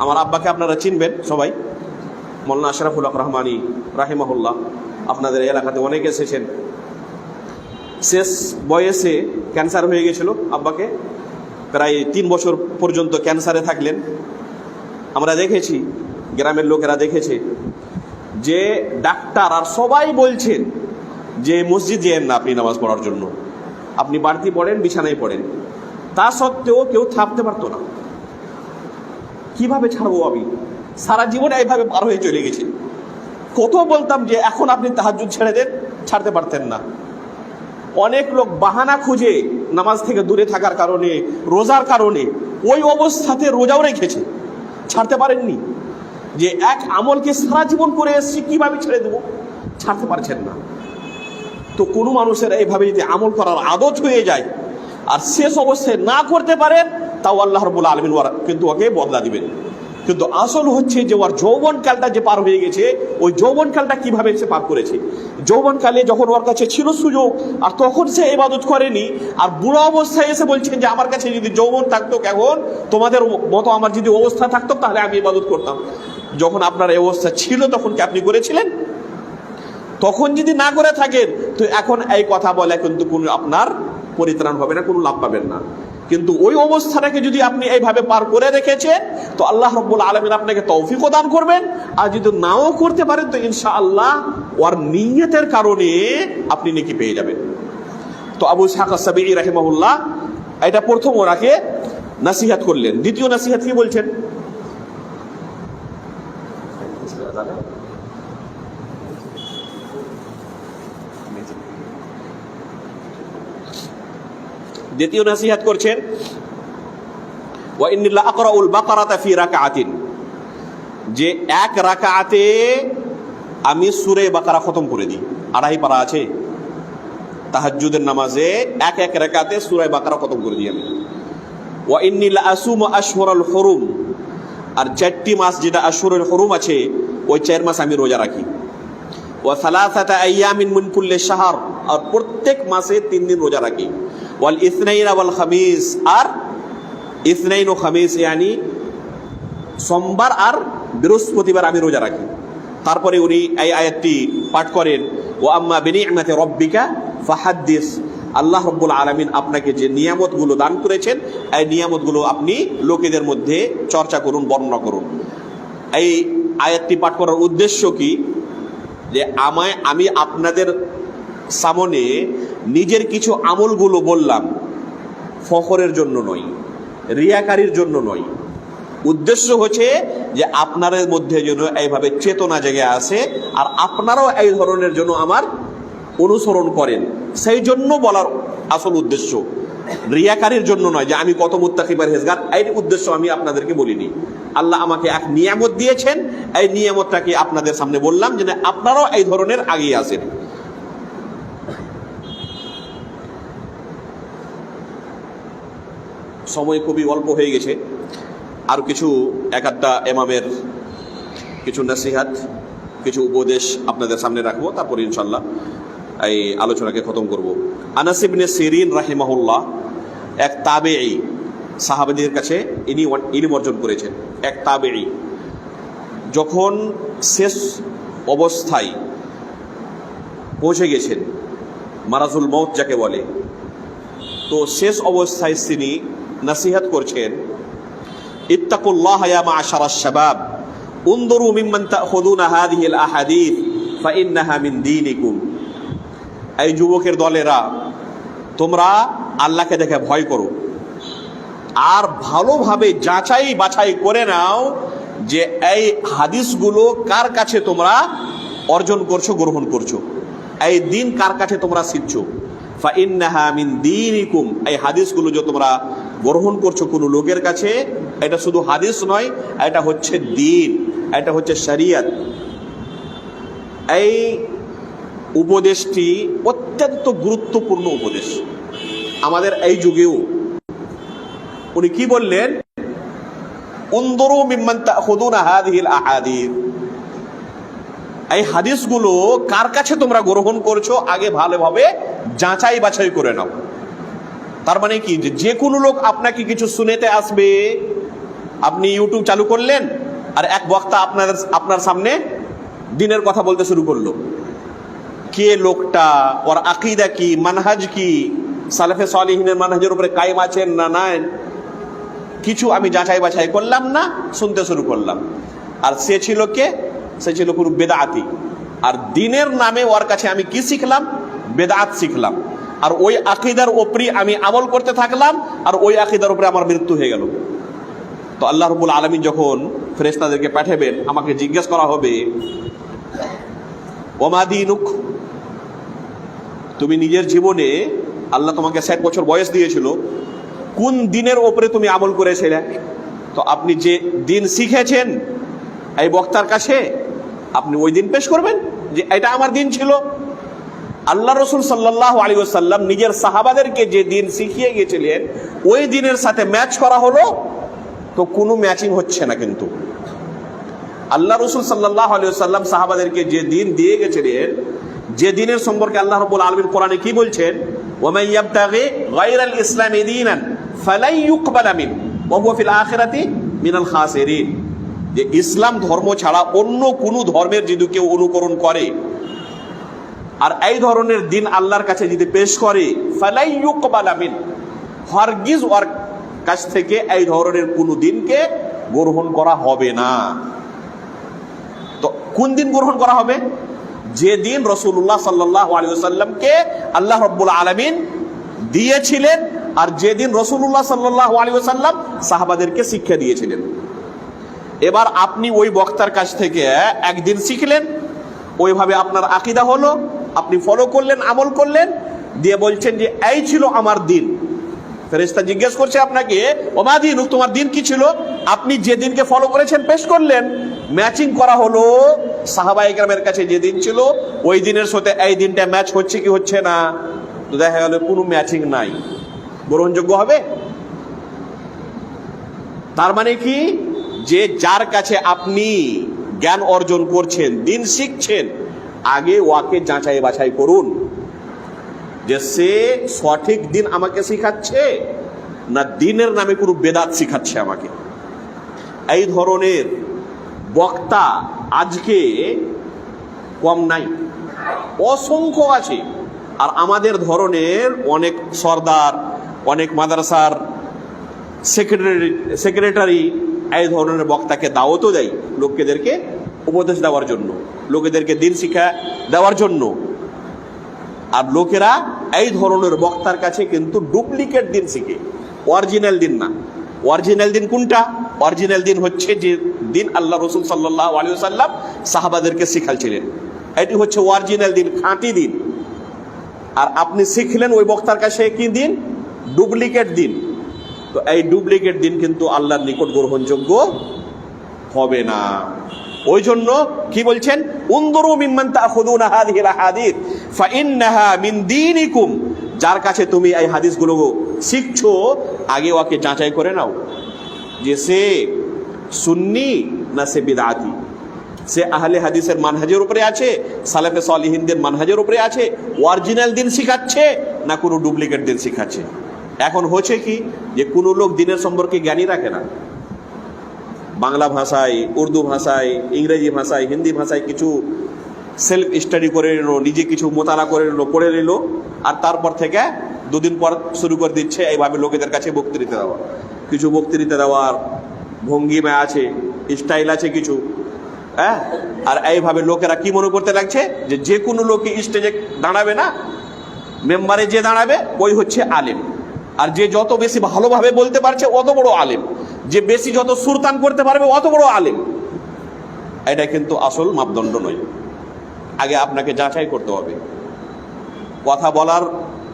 আমার আব্বাকে আপনারা চিনবেন সবাই, মৌলানা আশরাফুল হক রহমানী রাহিমাহুল্লাহ। আপনাদের এলাকাতে অনেকে এসেছেন। শেষ বয়সে ক্যান্সার হয়ে গেছিল আব্বাকে, প্রায় 3 বছর পর্যন্ত ক্যান্সারে থাকলেন। আমরা দেখেছি, গ্রামের লোকেরা দেখেছে যে ডাক্তার আর সবাই বলছেন যে মসজিদ যেয়েন না আপনি নামাজ পড়ার জন্য, আপনি বাড়তি পড়েন, বিছানায় পড়েন। তা সত্ত্বেও কেউ থাকতে পারতো না। কিভাবে ছাড়বো আমি? সারা জীবন এইভাবে পার হয়ে চলে গেছে। কত বলতাম যে এখন আপনি তাহাজ্জুদ ছেড়ে দেন, ছাড়তে পারতেন না। অনেক লোক বাহানা খুঁজে নামাজ থেকে দূরে থাকার কারণে, রোজার কারণে ওই অবস্থাতে রোজাও রেখেছে, ছাড়তে পারেননি। যে এক আমলকে সারা জীবন করে এসেছি, কিভাবে ছেড়ে দেবো? ছাড়তে পারছেন না। তো কোনো মানুষের এইভাবে যদি আমল করার আদত হয়ে যায় আর শেষ অবস্থায় না করতে পারেন, তাও আল্লাহ রাব্বুল আলামিন কিন্তু ওকে বদলা দিবেন। কিন্তু আসল হচ্ছে যে ওর যৌবনকালটা যে পার হয়ে গেছে, ওই যৌবনকালটা কিভাবে সে পার করেছে। যৌবনকালে যখন ওর কাছে ছিল সুযোগ, আর তখন সে ইবাদত করেনি, আর বুড়ো অবস্থায় এসে বলছেন যে আমার কাছে যদি যৌবন থাকতো, এখন তোমাদের মতো আমার যদি অবস্থা থাকতো তাহলে আমি ইবাদত করতাম। যখন আপনার এই অবস্থা ছিল তখন কি আপনি করেছিলেন? তখন যদি না করে থাকেন তো এখন এই কথা বলে কিন্তু কোনো আপনার পরিত্রাণ হবে না, কোনো লাভ পাবেন না। কিন্তু ওই অবস্থাটাকে যদি আপনি এইভাবে পার করে রেখেছেন তো আল্লাহ রাব্বুল আলামিন আপনাকে তৌফিকও দান করবেন। আর যদি নাও করতে পারেন তো ইনশাআল্লাহ ওর নিয়তের কারণে আপনি নেকি পেয়ে যাবেন। তো আবু ইসহাক আস-সাবিঈ রাহিমাহুল্লাহ এটা প্রথম ওরাকে নসিহত করলেন। দ্বিতীয় নসিহত কি বলছেন? দ্বিতীয় নসিহত করছেন, ওয়া ইন্নী লা আকরাউল বাকারাতা ফি রাকাআতিন, যে এক রাকাতে আমি সূরা বাকারা খতম করে দিই। 2.5 পারা আছে তাহাজ্জুদের নামাজে, এক রাকাতে সূরা বাকারা খতম করে দিই আমি। ওয়া ইন্নী লা আসুমু আশহুরাল হুরুম, আর 4টি মাস যেটা আশহুরুল হুরুম আছে ওই 4 মাস আমি রোজা রাখি। ওয়া সালাসাতা আইয়ামিন মিন কুল্লি শাহর, আর প্রত্যেক মাসে 3 দিন রোজা রাখি। ওয়াল ইসনাইন ওয়াল খামিস, আর ইসনাইন ও খামিস ইয়ানি সোমবার আর বৃহস্পতিবার আমি রোজা রাখি। তারপরে উনি এই আয়াতটি পাঠ করেন, ওয়া আম্মা বিনি'মাতি রাব্বিকা ফাহাদ্দিস, আল্লাহ রাব্বুল আলামিন আপনাকে যে নিয়ামতগুলো দান করেছেন এই নিয়ামতগুলো আপনি লোকেদের মধ্যে চর্চা করুন, বর্ণনা করুন। এই আয়াতটি পাঠ করার উদ্দেশ্য কি? যে আমি আপনাদের সামনে নিজের কিছু আমলগুলো বললাম, ফখরের জন্য নয়, রিয়াকারির জন্য নয়। উদ্দেশ্য হচ্ছে যে আপনাদের মধ্যে যেন এইভাবে চেতনা জেগে আসে আর আপনারাও এই ধরনের জন্য আমার অনুসরণ করেন, সেই জন্য বলার আসল উদ্দেশ্য। রিয়াকারির জন্য নয় যে আমি কত মুত্তাকি পরহেজগার, এই উদ্দেশ্য আমি আপনাদেরকে বলিনি। আল্লাহ আমাকে এক নিয়ামত দিয়েছেন, এই নিয়ামতটাকে আপনাদের সামনে বললাম যে আপনারাও এই ধরনের আগিয়ে আসেন। সময় খুবই অল্প হয়ে গেছে, আরো কিছু এক-আধটা ইমামের কিছু নসিহত, কিছু উপদেশ আপনাদের সামনে রাখবো, তারপর ইনশাআল্লাহ এই আলোচনাকে খতম করব। আনাস ইবনে সিরিন রাহিমাহুল্লাহ এক তাবেঈ, সাহাবাদের কাছে ইনি অর্জন করেছেন। এক তাবেঈ যখন শেষ অবস্থায় পৌঁছে গেছেন, মারাজুল মউত যাকে বলে, তো শেষ অবস্থায় তিনি নসিহত করছেন, ইত্তাকুল্লাহ ইয়া মা'আশারাশ শাবাব উনদুরু মিম্মান তাখুযুনা হাযিহিল আহাদিস ফাইন্নাহা মিন দীনিকুম। এই যুবকের দলেরা, তোমরা আল্লাহকে দেখে ভয় করো আর ভালোভাবে যাচাই বাছাই করে নাও যে এই হাদিসগুলো কার কাছে তোমরা অর্জন করছো, গ্রহণ করছো, এই দিন কার কাছে তোমরা শিখছো। ফাইন্নাহা মিন দীনিকুম, এই হাদিসগুলো যে তোমরা গ্রহণ করছো কোনো লোকের কাছে, এটা শুধু হাদিস নয়, এটা হচ্ছে দ্বীন, এটা হচ্ছে শরীয়ত। এই উপদেশটি অত্যন্ত গুরুত্বপূর্ণ উপদেশ আমাদের এই যুগেও। উনি কি বললেন? উনদুরু মিম্মান তাখুযুনা হাযিহিল আহাদিস, এই হাদিসগুলো কার কাছে তোমরা গ্রহণ করছো আগে ভালোভাবে যাচাই বাছাই করে নাও। তার মানে কি, যে কোনো লোক আপনাকে কিছু শুনেতে আসবে, আপনি ইউটিউব চালু করলেন আর এক বক্তা আপনার সামনে দিনের কথা বলতে শুরু করলো, কে লোকটা, ওর আকীদা কি, মানহাজ কি, সালেফে সালিহিনের মানহাজের উপরে কায়েম আছেন না নাই, কিছু আমি যাচাই বাছাই করলাম না, শুনতে শুরু করলাম। আর সে ছিল কে? সে ছিল পুরো বেদাতি। আর দিনের নামে ওর কাছে আমি কি শিখলাম? বেদাত শিখলাম। আর ওই আকীদার উপরে আমি আমল করতে থাকলাম, আর ওই আকীদার উপরে আমার মৃত্যু হয়ে গেল। তো আল্লাহ রাব্বুল আলামিন যখন ফেরেশতাদেরকে পাঠাবেন, আমাকে জিজ্ঞেস করা হবে, ওমা দীনুক, তুমি নিজের জীবনে আল্লাহ তোমাকে 60 বছর বয়স দিয়েছিল, কোন দিনের ওপরে তুমি আমল করেছিলে? তো আপনি যে দিন শিখেছেন এই বক্তার কাছে, আপনি ওই দিন পেশ করবেন যে এটা আমার দিন ছিল। আল্লাহ রসুল সাল্লাল্লাহু আলাইহি ওয়াসাল্লাম নিজের সাহাবাদেরকে যে দিন শিখিয়ে গেছিলেন, ওই দিনের সাথে ম্যাচ করা হলো, তো কোনো ম্যাচিং হচ্ছে না। কিন্তু আল্লাহ রসুল সাল্লাল্লাহু আলাইহি ওয়াসাল্লাম সাহাবাদেরকে যে দিন দিয়ে গেছিলেন, যে দিনের সম্পর্কে আল্লাহ রাব্বুল আলামিন কোরআনে কি বলছেন, ওয়ামান ইয়াবতাগি গায়রাল ইসলামি দীনান ফালাই ইউকবালা মিন ওয়া হুয়া ফিল আখিরাতি মিনাল খাসিরিন, যে ইসলাম ধর্ম ছাড়া অন্য কোনো ধর্মের যদি কেউ অনুকরণ করে আর এই ধরনের দিন আল্লাহর কাছে যদি পেশ করে, ফালাই ইউকবালা মিন, হারগিজ ওর কাছ থেকে এই ধরনের কোনো দিনকে গ্রহণ করা হবে না। তো কোন দিন গ্রহণ করা হবে? যে দিন রাসূলুল্লাহ সাল্লাল্লাহু আলাইহি ওয়াসাল্লামকে আল্লাহ রাব্বুল আলামিন দিয়েছিলেন, আর যেদিন রাসূলুল্লাহ সাল্লাল্লাহু আলাইহি ওয়াসাল্লাম সাহাবাদেরকে শিক্ষা দিয়েছিলেন। এবার আপনি ওই বক্তার কাছ থেকে একদিন শিখলেন, ওইভাবে আপনার আকীদা হলো, আপনি ফলো করলেন, আমল করলেন, দিয়ে বলছেন যে এই ছিল আমার দিন। ফেরেশতা জিজ্ঞেস করছে আপনাকে, ওমা দীনুক, তোমার দিন কি ছিল? আপনি যে দিনকে ফলো করেছেন পেশ করলেন, ম্যাচিং করা হলো সাহাবায়ে কেরামের কাছে যে দিন ছিল, ওই দিনের সাথে এই দিনটা ম্যাচ হচ্ছে কি হচ্ছে না? তো দেখা গেল কোনো ম্যাচিং নাই, গ্রহণযোগ্য হবে? তার মানে কি, যে যার কাছে আপনি জ্ঞান অর্জন করছেন, দিন শিখছেন, আগে ওকে যাচাই বাছাই করুন যে সে সঠিক দিন আমাকে শিখাচ্ছে না দিনের নামে কোনো বেদাত শিখাচ্ছে আমাকে। এই ধরনের বক্তা আজকে কম নাই, অসংখ্য আছে। আর আমাদের ধরনের অনেক সরদার, অনেক মাদ্রাসার সেক্রেটারি এই ধরনের বক্তাকে দাওয়াতও দেয়, লোকেদেরকে উপদেশ দেওয়ার জন্য, লোকেদেরকে দিন শিক্ষা দেওয়ার জন্য। আর লোকেরা এই ধরনের বক্তার কাছে কিন্তু ডুপ্লিকেট দিন শিখে, অরিজিনাল দিন না। অরিজিনাল দিন কোনটা? অরিজিনাল দিন হচ্ছে যে দিন আল্লাহ রসুল সাল্লাল্লাহু আলাইহি ওয়াসাল্লাম সাহাবাদেরকে শিখাচ্ছিলেন, এটি হচ্ছে অরিজিনাল দিন, খাঁটি দিন। আর আপনি শিখলেন ওই বক্তার কাছে কি দিন? ডুপ্লিকেট দিন। তো এই ডুপ্লিকেট দিন কিন্তু আল্লাহর নিকট গ্রহণযোগ্য হবে না। ওই জন্য কি বলছেন, উনদুরু মিম্মান তাখুযুনা হাযিহিল আহাদিস ফাইন্নাহা মিন দীনিকুম, যার কাছে তুমি এই হাদিসগুলো শিখছো, আগে ওকে যাচাই করে নাও যে সে সুন্নি না সে বিদআতি, সে আহলে হাদিসের মানহাজের উপরে আছে, সালেফে সালিহিনদের মানহাজের উপরে আছে, অরিজিনাল দিন শিখাচ্ছে না কোনো ডুপ্লিকেট দিন শিখাচ্ছে। এখন হচ্ছে কি, যে কোনো লোক দিনের সম্পর্কে জ্ঞানী রাখে না, বাংলা ভাষায়, উর্দু ভাষায়, ইংরেজি ভাষায়, হিন্দি ভাষায় কিছু সেলফ স্টাডি করে নিল, নিজে কিছু মোতালা করে নিল, পড়ে নিল, আর তারপর থেকে দুদিন পর শুরু করে দিচ্ছে এইভাবে লোকেদের কাছে বক্তৃতা দেওয়া। কিছু বক্তৃতা দেওয়ার ভঙ্গিমা আছে, স্টাইল আছে কিছু, হ্যাঁ। আর এইভাবে লোকেরা কি মনে করতে লাগছে যে যে কোনো লোকই স্টেজে দাঁড়াবে না, মেম্বারে যে দাঁড়াবে ওই হচ্ছে আলেম, আর যে যত বেশি ভালোভাবে বলতে পারছে অত বড় আলেম, যে বেশি যত সুরতান করতে পারবে অত বড় আলেম। এটা কিন্তু আসল মাপদণ্ড নয়। আগে আপনাকে যাচাই করতে হবে কথা বলার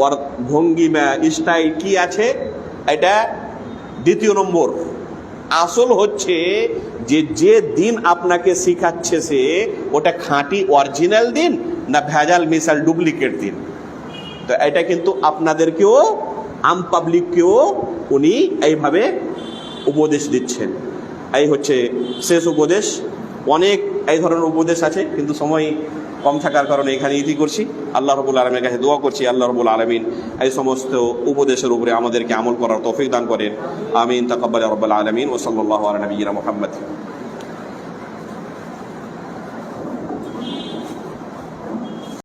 ওর ভঙ্গিমা, স্টাইল কি আছে, এটা দ্বিতীয় নম্বর। আসল হচ্ছে যে যে দিন আপনাকে শিখাচ্ছে সে ওটা খাঁটি অরিজিনাল দিন না ভেজাল মিশাল ডুপ্লিকেট দিন। তো এটা কিন্তু আপনাদেরকেও, আম পাবলিককেও উনি এইভাবে উপদেশ দিচ্ছেন। এই হচ্ছে শেষ উপদেশ। অনেক এই ধরনের উপদেশ আছে, কিন্তু সময় কম থাকার কারণে এখানে ইতি করছি। আল্লাহ রাব্বুল আলামিনের কাছে দোয়া করছি আল্লাহ রাব্বুল আলামিন এই সমস্ত উপদেশের উপরে আমাদেরকে আমল করার তৌফিক দান করেন। আমিন। তাকাব্বাল ইয়া রাব্বাল আলামিন। ওয়া সাল্লাল্লাহু আলা নাবিয়্যিনা মুহাম্মদ।